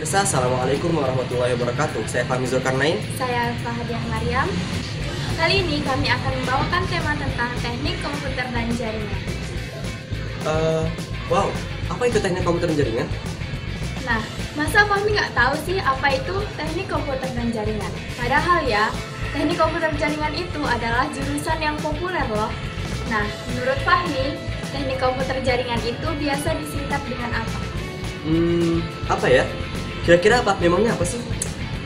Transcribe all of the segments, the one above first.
Pemirsa, Assalamualaikum warahmatullahi wabarakatuh. Saya Fahmi Zulkarnain. Saya Fahadiah Maryam. Kali ini kami akan membawakan tema tentang teknik komputer dan jaringan. Wow, apa itu teknik komputer dan jaringan? Nah, masa Fahmi nggak tahu sih apa itu teknik komputer dan jaringan? Padahal ya, teknik komputer jaringan itu adalah jurusan yang populer loh. Nah, menurut Fahmi, teknik komputer jaringan itu biasa disingkat dengan apa? Apa ya? Kira-kira apa? Memangnya apa sih?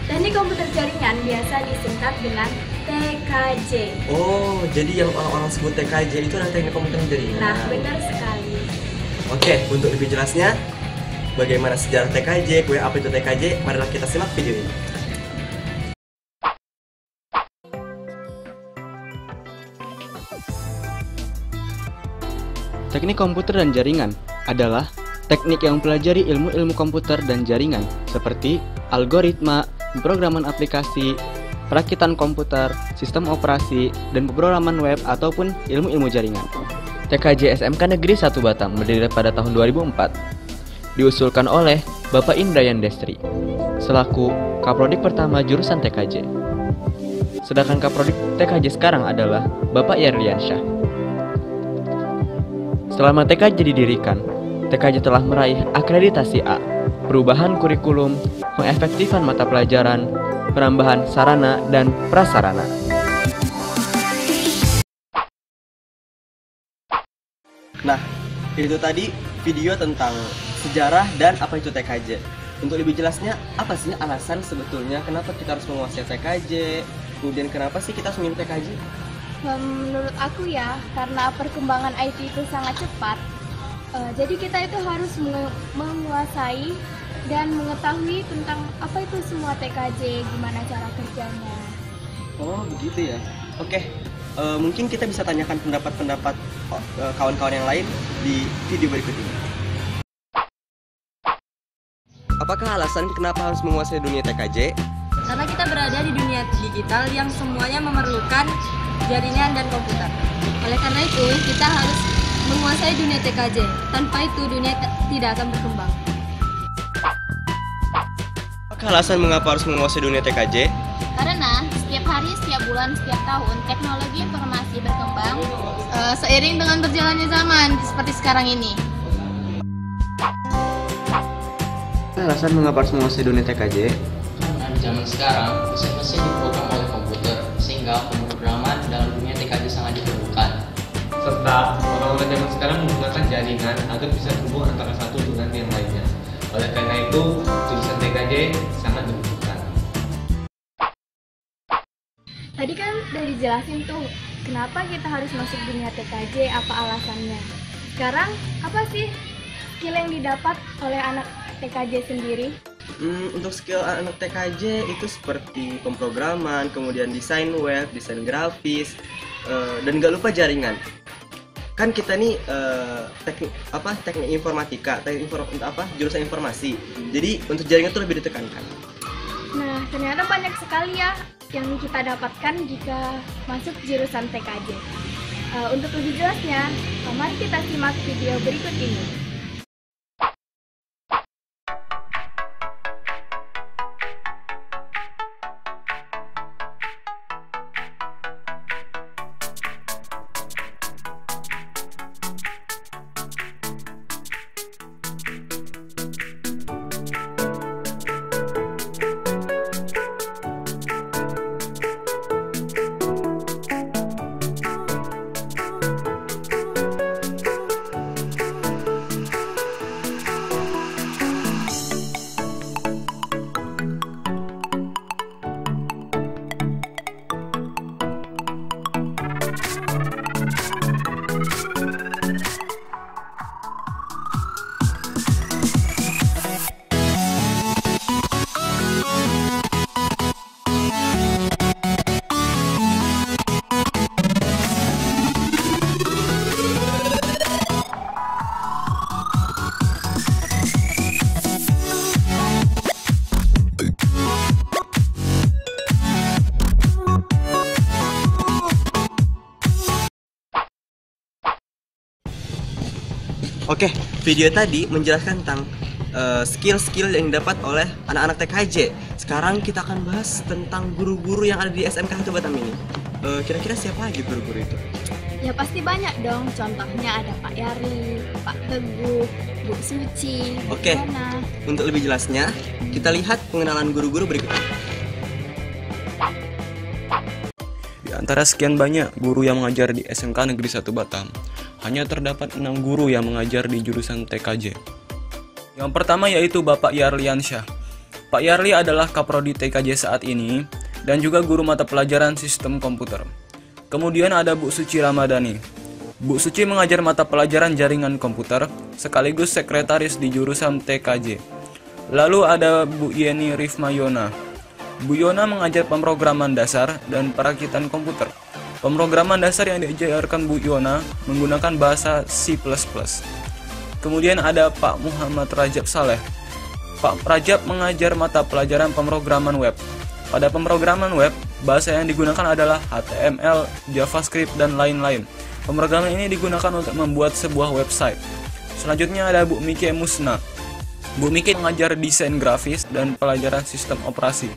Teknik komputer jaringan biasa disingkat dengan TKJ. Oh, jadi yang orang-orang sebut TKJ itu adalah teknik komputer dan jaringan. Nah, benar sekali. Oke, untuk lebih jelasnya, bagaimana sejarah TKJ, apa itu TKJ, marilah kita simak video ini. Teknik komputer dan jaringan adalah teknik yang mempelajari ilmu-ilmu komputer dan jaringan seperti algoritma, pemrograman aplikasi, perakitan komputer, sistem operasi, dan pemrograman web ataupun ilmu-ilmu jaringan. TKJ SMK Negeri 1 Batam berdiri pada tahun 2004. Diusulkan oleh Bapak Indrayan Destri selaku Kaprodik pertama jurusan TKJ. Sedangkan Kaprodik TKJ sekarang adalah Bapak Yarliansyah. Selama TKJ didirikan, TKJ telah meraih akreditasi A, perubahan kurikulum, pengefektifan mata pelajaran, penambahan sarana dan prasarana. Nah, itu tadi video tentang sejarah dan apa itu TKJ. Untuk lebih jelasnya, apa sih alasan sebetulnya kenapa kita harus menguasai TKJ? Kemudian kenapa sih kita harus minum TKJ? Menurut aku ya, karena perkembangan IT itu sangat cepat, jadi kita itu harus menguasai dan mengetahui tentang apa itu semua TKJ, gimana cara kerjanya. Oh, begitu ya. Oke, mungkin kita bisa tanyakan pendapat-pendapat kawan-kawan yang lain di video berikut ini. Apakah alasan kenapa harus menguasai dunia TKJ? Karena kita berada di dunia digital yang semuanya memerlukan jaringan dan komputer. Oleh karena itu, kita harus menguasai dunia TKJ. Tanpa itu, dunia tidak akan berkembang. Apakah alasan mengapa harus menguasai dunia TKJ? Karena setiap hari, setiap bulan, setiap tahun, teknologi informasi berkembang seiring dengan berjalannya zaman seperti sekarang ini. Alasan mengapa harus menguasai dunia TKJ? Karena di zaman sekarang, mesin-mesin diprogram oleh komputer, sehingga pemrograman dalam dunia TKJ sangat diperlukan. Serta orang-orang zaman sekarang menggunakan jaringan agar bisa terhubung antara satu dengan yang lainnya. Oleh karena itu, jurusan TKJ sangat dibutuhkan. Tadi kan udah dijelasin tuh, kenapa kita harus masuk dunia TKJ, apa alasannya. Sekarang, apa sih skill yang didapat oleh anak TKJ sendiri? Untuk skill anak TKJ itu seperti pemrograman, kemudian desain web, desain grafis, dan gak lupa jaringan. Kan kita nih teknik informatika, jurusan informasi. Jadi untuk jaringan itu lebih ditekankan. Nah, ternyata banyak sekali ya yang kita dapatkan jika masuk jurusan TKJ. Untuk lebih jelasnya, mari kita simak video berikut ini. Oke, video tadi menjelaskan tentang skill-skill yang didapat oleh anak-anak TKJ. Sekarang kita akan bahas tentang guru-guru yang ada di SMK 1 Batam ini. Kira-kira siapa aja guru-guru itu? Ya pasti banyak dong, contohnya ada Pak Yarli, Pak Teguh, Bu Suci, Bu Oke. Diana. Untuk lebih jelasnya, kita lihat pengenalan guru-guru berikut ini. Di antara sekian banyak guru yang mengajar di SMK Negeri 1 Batam, hanya terdapat 6 guru yang mengajar di jurusan TKJ. Yang pertama yaitu Bapak Yarliansyah. Pak Yarli adalah Kaprodi TKJ saat ini dan juga guru mata pelajaran sistem komputer. Kemudian ada Bu Suci Ramadhani. Bu Suci mengajar mata pelajaran jaringan komputer sekaligus sekretaris di jurusan TKJ. Lalu ada Bu Yeni Rifmayona. Bu Yona mengajar pemrograman dasar dan perakitan komputer. Pemrograman dasar yang diajarkan Bu Yona menggunakan bahasa C++. Kemudian ada Pak Muhammad Rajab Saleh. Pak Rajab mengajar mata pelajaran pemrograman web. Pada pemrograman web, bahasa yang digunakan adalah HTML, JavaScript, dan lain-lain. Pemrograman ini digunakan untuk membuat sebuah website. Selanjutnya ada Bu Miki Musna. Bu Miki mengajar desain grafis dan pelajaran sistem operasi.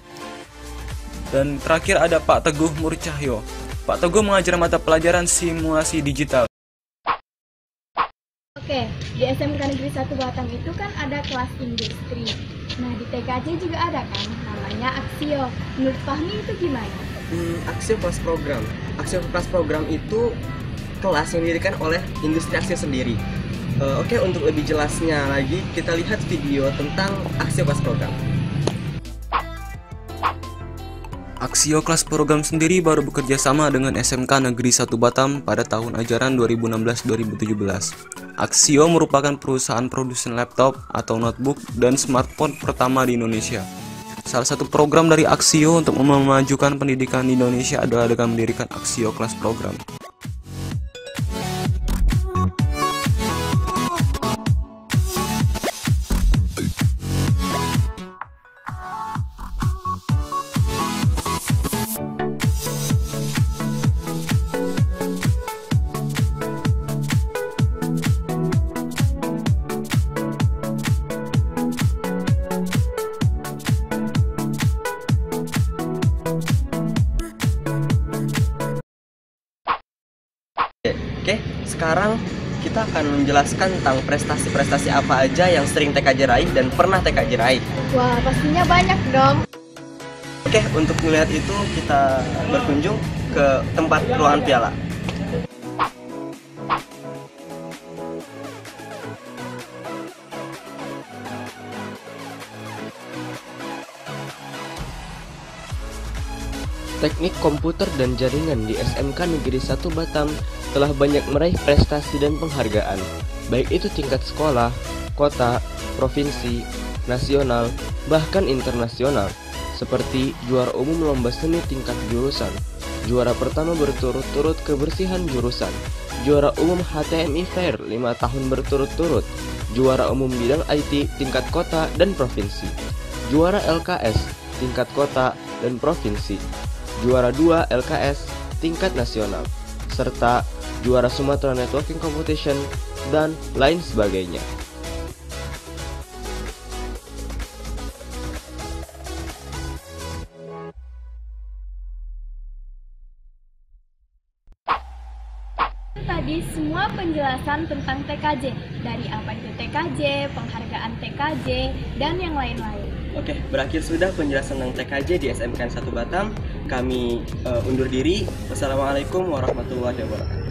Dan terakhir ada Pak Teguh Murcahyo. Pak Teguh mengajar mata pelajaran simulasi digital. Oke, di SMK Negeri 1 Batam itu kan ada kelas industri. Nah, di TKJ juga ada kan, namanya Aksio. Menurut Fahmi itu gimana? Aksio kelas program. Aksio kelas program itu kelas yang didirikan oleh industri Aksio sendiri. Oke, untuk lebih jelasnya lagi, kita lihat video tentang Aksio kelas program. Aksio kelas program sendiri baru bekerja sama dengan SMK Negeri 1 Batam pada tahun ajaran 2016-2017. Aksio merupakan perusahaan produsen laptop atau notebook dan smartphone pertama di Indonesia. Salah satu program dari Aksio untuk memajukan pendidikan di Indonesia adalah dengan mendirikan Aksio kelas program. Oke, sekarang kita akan menjelaskan tentang prestasi-prestasi apa aja yang sering TKJ raih dan pernah TKJ raih. Wah, pastinya banyak dong. Oke, untuk melihat itu kita berkunjung ke tempat ruangan piala. Teknik komputer dan jaringan di SMK Negeri 1 Batam telah banyak meraih prestasi dan penghargaan, baik itu tingkat sekolah, kota, provinsi, nasional, bahkan internasional, seperti juara umum lomba seni tingkat jurusan, juara pertama berturut-turut kebersihan jurusan, juara umum HTMI Fair 5 tahun berturut-turut, juara umum bidang IT tingkat kota dan provinsi, juara LKS tingkat kota dan provinsi, juara 2 LKS tingkat nasional, serta juara Sumatera Networking Competition dan lain sebagainya. Tadi semua penjelasan tentang TKJ, dari apa itu TKJ, penghargaan TKJ, dan yang lain-lain. Oke, berakhir sudah penjelasan tentang TKJ di SMK 1 Batam. Kami undur diri. Wassalamualaikum warahmatullahi wabarakatuh.